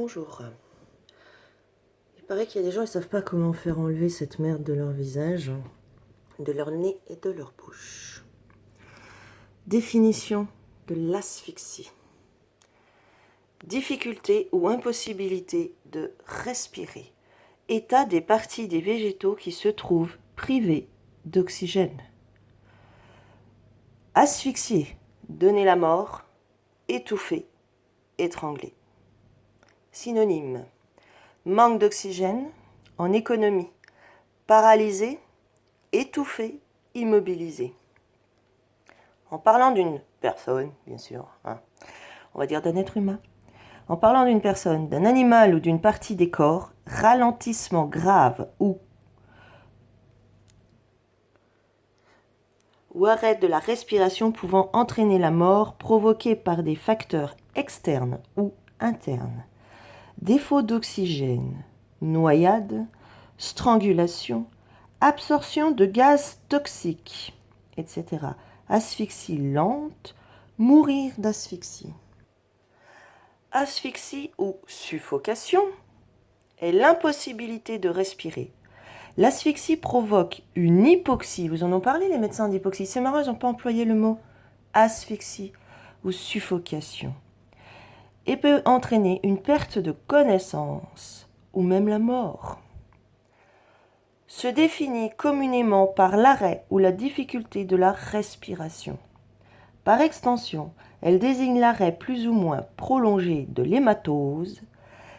Bonjour. Il paraît qu'il y a des gens qui ne savent pas comment faire enlever cette merde de leur visage, de leur nez et de leur bouche. Définition de l'asphyxie. Difficulté ou impossibilité de respirer. État des parties des végétaux qui se trouvent privées d'oxygène. Asphyxier, donner la mort, étouffer, étrangler. Synonyme. Manque d'oxygène, en économie, paralysé, étouffé, immobilisé. En parlant d'une personne, bien sûr, on va dire d'un être humain, en parlant d'une personne, d'un animal ou d'une partie des corps, ralentissement grave ou arrêt de la respiration pouvant entraîner la mort provoquée par des facteurs externes ou internes. Défaut d'oxygène, noyade, strangulation, absorption de gaz toxiques, etc. Asphyxie lente, mourir d'asphyxie. Asphyxie ou suffocation est l'impossibilité de respirer. L'asphyxie provoque une hypoxie. Vous en ont parlé les médecins d'hypoxie. C'est marrant, ils n'ont pas employé le mot asphyxie ou suffocation. Et peut entraîner une perte de connaissance ou même la mort. Se définit communément par l'arrêt ou la difficulté de la respiration. Par extension, elle désigne l'arrêt plus ou moins prolongé de l'hématose,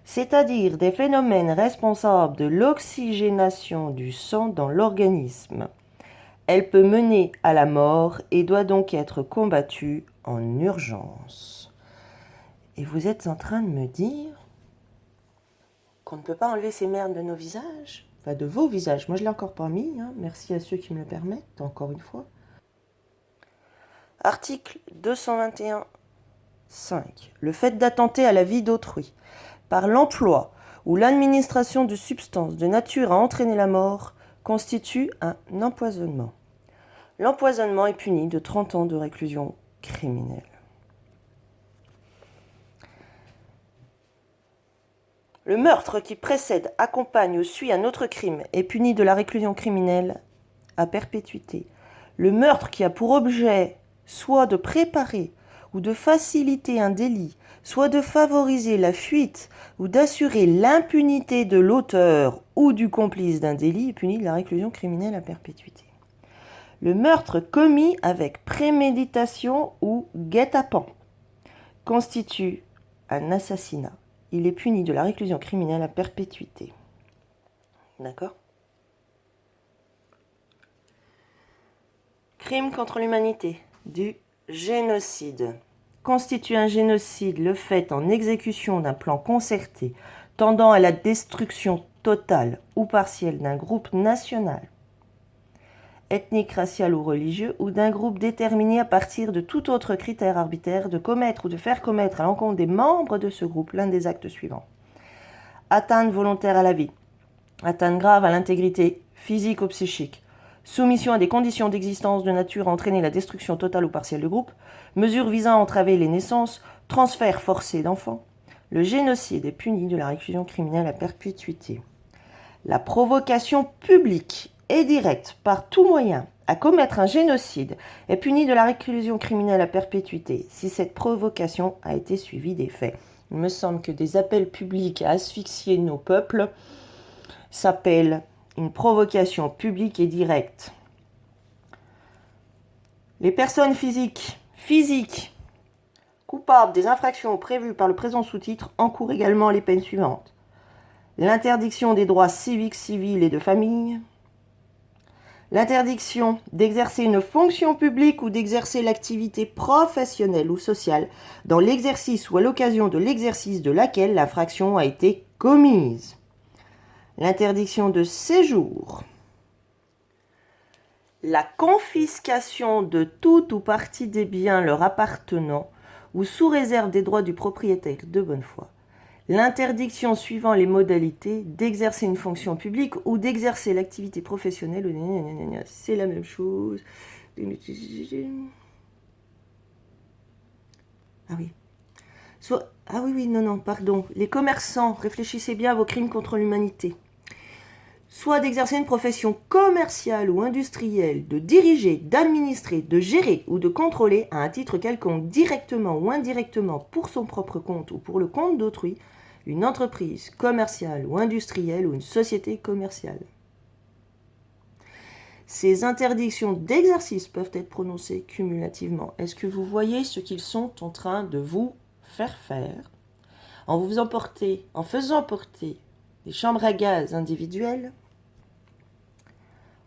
c'est-à-dire des phénomènes responsables de l'oxygénation du sang dans l'organisme. Elle peut mener à la mort et doit donc être combattue en urgence. Et vous êtes en train de me dire qu'on ne peut pas enlever ces merdes de nos visages? Enfin, de vos visages. Moi, je ne l'ai encore pas mis. Merci à ceux qui me le permettent, encore une fois. Article 221.5. Le fait d'attenter à la vie d'autrui par l'emploi ou l'administration de substances de nature à entraîner la mort constitue un empoisonnement. L'empoisonnement est puni de 30 ans de réclusion criminelle. Le meurtre qui précède, accompagne ou suit un autre crime est puni de la réclusion criminelle à perpétuité. Le meurtre qui a pour objet soit de préparer ou de faciliter un délit, soit de favoriser la fuite ou d'assurer l'impunité de l'auteur ou du complice d'un délit est puni de la réclusion criminelle à perpétuité. Le meurtre commis avec préméditation ou guet-apens constitue un assassinat. Il est puni de la réclusion criminelle à perpétuité. D'accord ? Crime contre l'humanité, du génocide. Constitue un génocide le fait en exécution d'un plan concerté tendant à la destruction totale ou partielle d'un groupe national, ethnique, racial ou religieux, ou d'un groupe déterminé à partir de tout autre critère arbitraire de commettre ou de faire commettre à l'encontre des membres de ce groupe l'un des actes suivants. Atteinte volontaire à la vie, atteinte grave à l'intégrité physique ou psychique, soumission à des conditions d'existence de nature à entraîner la destruction totale ou partielle du groupe, mesures visant à entraver les naissances, transfert forcé d'enfants. Le génocide est puni de la réclusion criminelle à perpétuité. La provocation publique et directe par tout moyen à commettre un génocide est punie de la réclusion criminelle à perpétuité si cette provocation a été suivie des faits. Il me semble que des appels publics à asphyxier nos peuples s'appellent une provocation publique et directe. Les personnes physiques coupables des infractions prévues par le présent sous-titre encourent également les peines suivantes. L'interdiction des droits civiques, civils et de famille, l'interdiction d'exercer une fonction publique ou d'exercer l'activité professionnelle ou sociale dans l'exercice ou à l'occasion de l'exercice de laquelle l'infraction a été commise, l'interdiction de séjour, la confiscation de tout ou partie des biens leur appartenant ou sous réserve des droits du propriétaire de bonne foi, l'interdiction suivant les modalités d'exercer une fonction publique ou d'exercer l'activité professionnelle, c'est la même chose. Ah oui. Ah oui, oui, non, non, pardon. Les commerçants, réfléchissez bien à vos crimes contre l'humanité. Soit d'exercer une profession commerciale ou industrielle, de diriger, d'administrer, de gérer ou de contrôler à un titre quelconque directement ou indirectement pour son propre compte ou pour le compte d'autrui, une entreprise commerciale ou industrielle ou une société commerciale. Ces interdictions d'exercice peuvent être prononcées cumulativement. Est-ce que vous voyez ce qu'ils sont en train de vous faire faire en faisant porter des chambres à gaz individuelles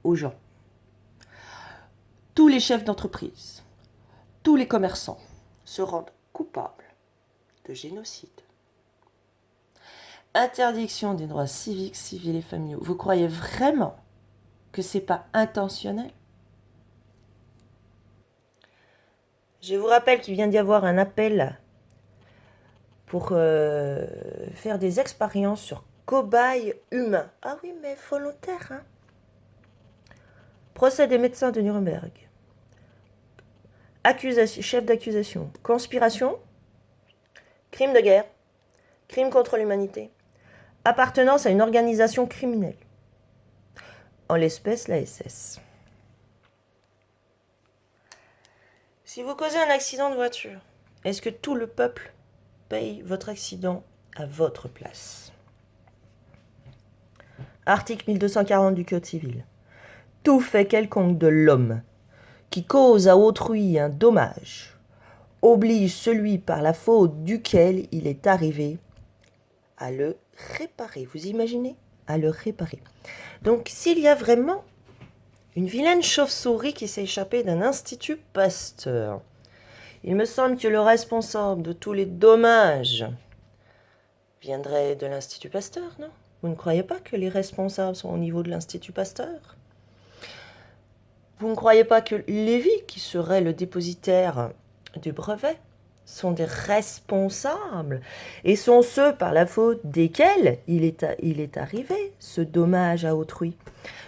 aux gens? Tous les chefs d'entreprise, tous les commerçants se rendent coupables de génocide. Interdiction des droits civiques, civils et familiaux. Vous croyez vraiment que c'est pas intentionnel? Je vous rappelle qu'il vient d'y avoir un appel pour faire des expériences sur cobayes humains. Ah oui, mais volontaires, hein. Procès des médecins de Nuremberg. Chef d'accusation. Conspiration. Crime de guerre. Crime contre l'humanité. Appartenance à une organisation criminelle. En l'espèce, la SS. Si vous causez un accident de voiture, est-ce que tout le peuple paye votre accident à votre place? Article 1240 du Code civil. Tout fait quelconque de l'homme qui cause à autrui un dommage oblige celui par la faute duquel il est arrivé à le réparer. Vous imaginez? À le réparer. Donc, s'il y a vraiment une vilaine chauve-souris qui s'est échappée d'un institut Pasteur, il me semble que le responsable de tous les dommages viendrait de l'Institut Pasteur, non? Vous ne croyez pas que les responsables sont au niveau de l'Institut Pasteur? Vous ne croyez pas que Lévy, qui serait le dépositaire du brevet, sont des responsables et sont ceux par la faute desquels il est arrivé ce dommage à autrui?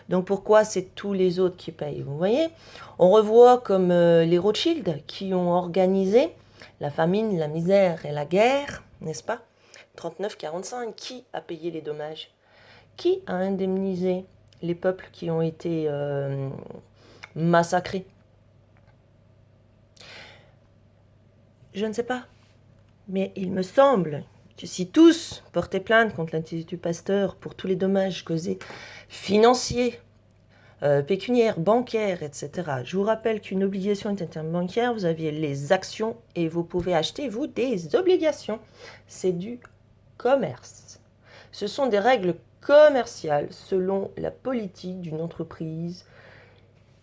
Donc pourquoi c'est tous les autres qui payent? Vous voyez, on revoit comme les Rothschild qui ont organisé la famine, la misère et la guerre, n'est-ce pas? 39-45, qui a payé les dommages? Qui a indemnisé les peuples qui ont été massacrés? Je ne sais pas, mais il me semble que si tous portaient plainte contre l'Institut Pasteur pour tous les dommages causés financiers, pécuniaires, bancaires, etc. Je vous rappelle qu'une obligation interbancaire, vous aviez les actions et vous pouvez acheter, vous, des obligations. C'est du commerce. Ce sont des règles commerciales selon la politique d'une entreprise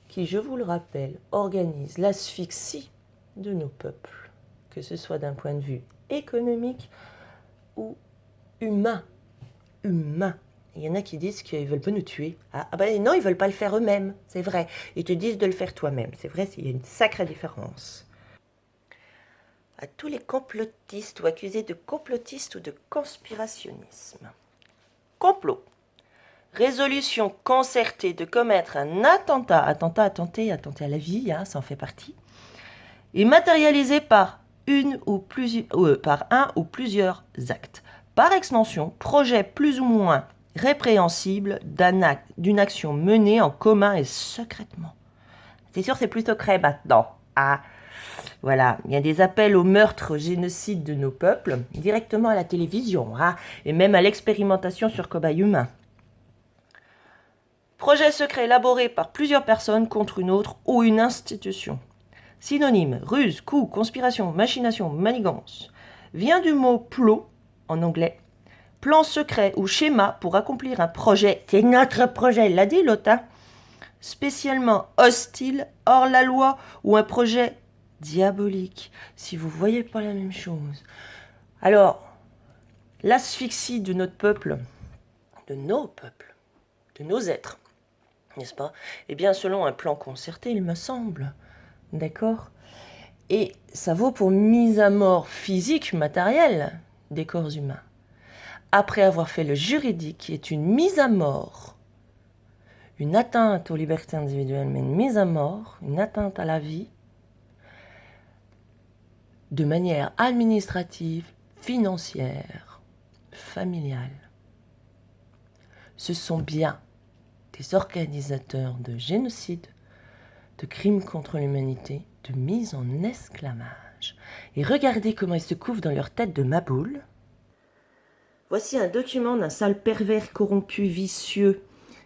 qui, je vous le rappelle, organise l'asphyxie de nos peuples, que ce soit d'un point de vue économique ou humain. Humain. Il y en a qui disent qu'ils ne veulent pas nous tuer. Ah ben non, ils ne veulent pas le faire eux-mêmes, c'est vrai. Ils te disent de le faire toi-même. C'est vrai, il y a une sacrée différence. À tous les complotistes ou accusés de complotistes ou de conspirationnisme. Complot. Résolution concertée de commettre un attentat. Attenter à la vie, hein, ça en fait partie. Et matérialisé par un ou plusieurs actes. Par extension, projet plus ou moins répréhensible d'une action menée en commun et secrètement. C'est sûr, c'est plus secret maintenant. Ah, voilà, il y a des appels au meurtre, au génocide de nos peuples, directement à la télévision, hein, et même à l'expérimentation sur cobayes humains. Projet secret élaboré par plusieurs personnes contre une autre ou une institution. Synonyme, ruse, coup, conspiration, machination, manigance. Vient du mot plot, en anglais. Plan secret ou schéma pour accomplir un projet. C'est notre projet, il l'a dit l'autre, hein. Spécialement hostile, hors la loi, ou un projet diabolique. Si vous ne voyez pas la même chose. Alors, l'asphyxie de notre peuple, de nos peuples, de nos êtres, n'est-ce pas? Eh bien, selon un plan concerté, il me semble. D'accord? Et ça vaut pour mise à mort physique, matérielle des corps humains. Après avoir fait le juridique, qui est une mise à mort, une atteinte aux libertés individuelles, mais une mise à mort, une atteinte à la vie, de manière administrative, financières, familiales. Ce sont bien des organisateurs de génocide, de crimes contre l'humanité, de mise en esclavage. Et regardez comment ils se couvrent dans leur tête de maboule. Voici un document d'un sale pervers corrompu, vicieux,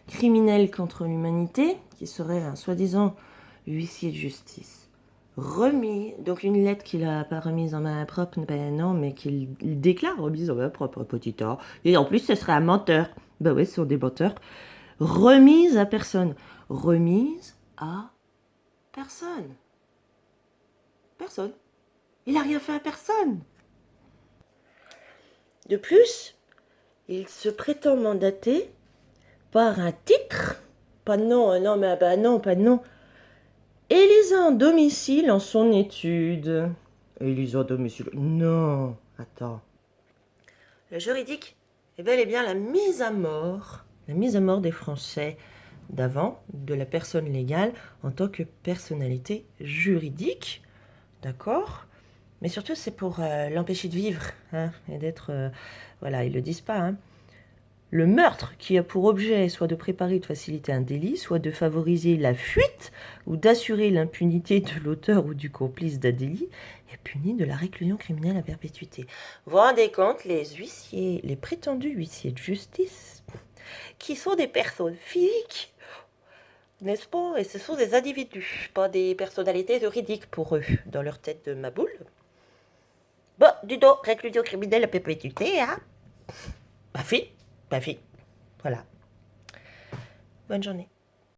criminel contre l'humanité, qui serait un soi-disant huissier de justice. Remis, donc une lettre qu'il n'a pas remise en main propre, ben non, mais qu'il déclare remise en main propre, petit A. Et en plus, ce serait un menteur. Ben ouais, ce sont des menteurs. Remise à personne. Remise à personne. Personne. Il n'a rien fait à personne. De plus, il se prétend mandaté par un titre, pas de nom, non, mais bah non, pas de nom, Élisa en domicile en son étude. Élisa en domicile, non, attends. Le juridique est bel et bien la mise à mort des Français d'avant, de la personne légale en tant que personnalité juridique, d'accord ? Mais surtout, c'est pour l'empêcher de vivre, hein, et d'être... voilà, ils le disent pas, hein. Le meurtre qui a pour objet soit de préparer ou de faciliter un délit, soit de favoriser la fuite ou d'assurer l'impunité de l'auteur ou du complice d'un délit, est puni de la réclusion criminelle à perpétuité. Vous vous rendez compte, les huissiers, les prétendus huissiers de justice, qui sont des personnes physiques, n'est-ce pas? Et ce sont des individus, pas des personnalités juridiques pour eux, dans leur tête de maboule. Bon, du dos, réclusion criminelle à perpétuité, hein? Pas fait. Voilà. Bonne journée.